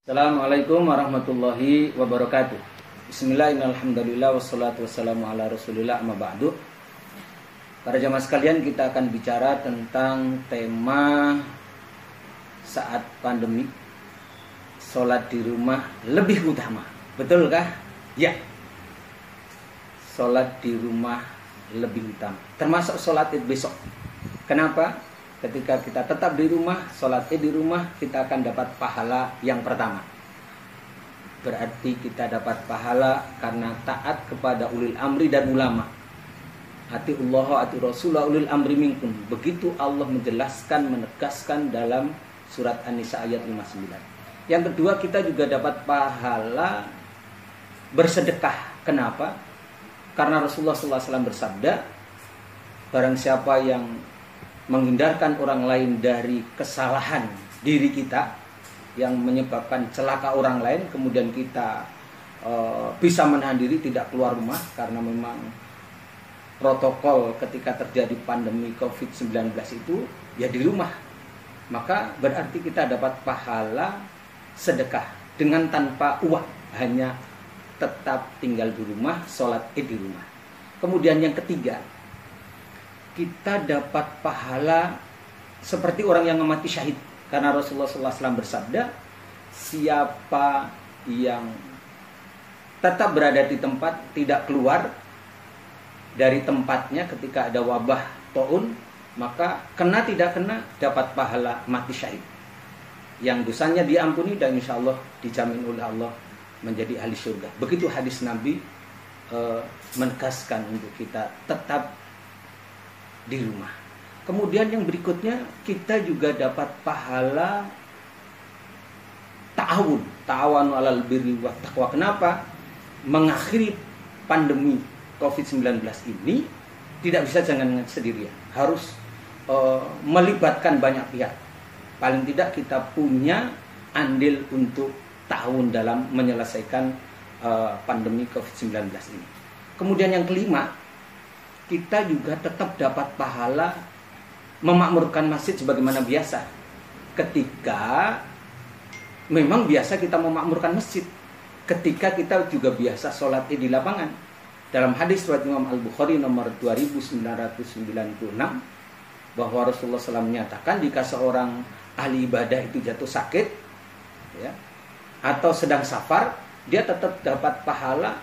Assalamualaikum warahmatullahi wabarakatuh. Bismillahirrahmanirrahim. Wassalatu wassalamu ala rasulillah amma ba'du. Para jamaah sekalian, kita akan bicara tentang tema saat pandemi, sholat di rumah lebih utama. Betulkah? Ya, sholat di rumah lebih utama, termasuk sholat id besok. Kenapa? Ketika kita tetap di rumah, sholat id di rumah, kita akan dapat pahala yang pertama. Berarti kita dapat pahala karena taat kepada ulil amri dan ulama. Atiullah ati Rasulullah ulil amri minkum. Begitu Allah menjelaskan, menegaskan dalam surat An-Nisa ayat 59. Yang kedua, kita juga dapat pahala bersedekah. Kenapa? Karena Rasulullah SAW bersabda, barang siapa yang menghindarkan orang lain dari kesalahan diri kita yang menyebabkan celaka orang lain, kemudian kita bisa menahan diri tidak keluar rumah karena memang protokol ketika terjadi pandemi COVID-19 itu ya di rumah, maka berarti kita dapat pahala sedekah dengan tanpa uang, hanya tetap tinggal di rumah, sholat id di rumah. Kemudian yang ketiga, kita dapat pahala seperti orang yang mati syahid. Karena Rasulullah SAW bersabda, siapa yang tetap berada di tempat, tidak keluar dari tempatnya ketika ada wabah taun, maka kena tidak kena dapat pahala mati syahid, yang dosanya diampuni dan insya Allah dijamin oleh Allah menjadi ahli surga. Begitu hadis Nabi menegaskan untuk kita tetap di rumah. Kemudian yang berikutnya, kita juga dapat pahala ta'awun alal birri wat taqwa. Kenapa? Mengakhiri pandemi COVID-19 ini tidak bisa jangan sendirian, harus melibatkan banyak pihak. Paling tidak kita punya andil untuk ta'awun dalam menyelesaikan pandemi COVID-19 ini. Kemudian yang kelima, kita juga tetap dapat pahala memakmurkan masjid sebagaimana biasa. Ketika memang biasa kita memakmurkan masjid, ketika kita juga biasa sholat id di lapangan. Dalam hadis riwayat Imam Al-Bukhari nomor 2996 bahwa Rasulullah SAW menyatakan, jika seorang ahli ibadah itu jatuh sakit ya, atau sedang safar, dia tetap dapat pahala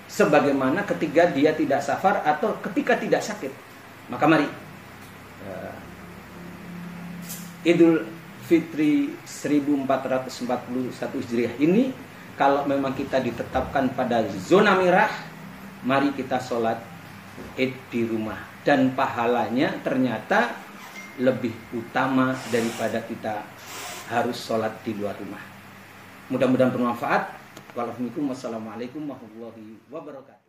sebagaimana ketika dia tidak safar atau ketika tidak sakit. Maka mari Idul Fitri 1441 Hijriah ini, kalau memang kita ditetapkan pada zona merah, mari kita sholat id di rumah, dan pahalanya ternyata lebih utama daripada kita harus sholat di luar rumah. Mudah-mudahan bermanfaat. Wassalamualaikum warahmatullahi wabarakatuh.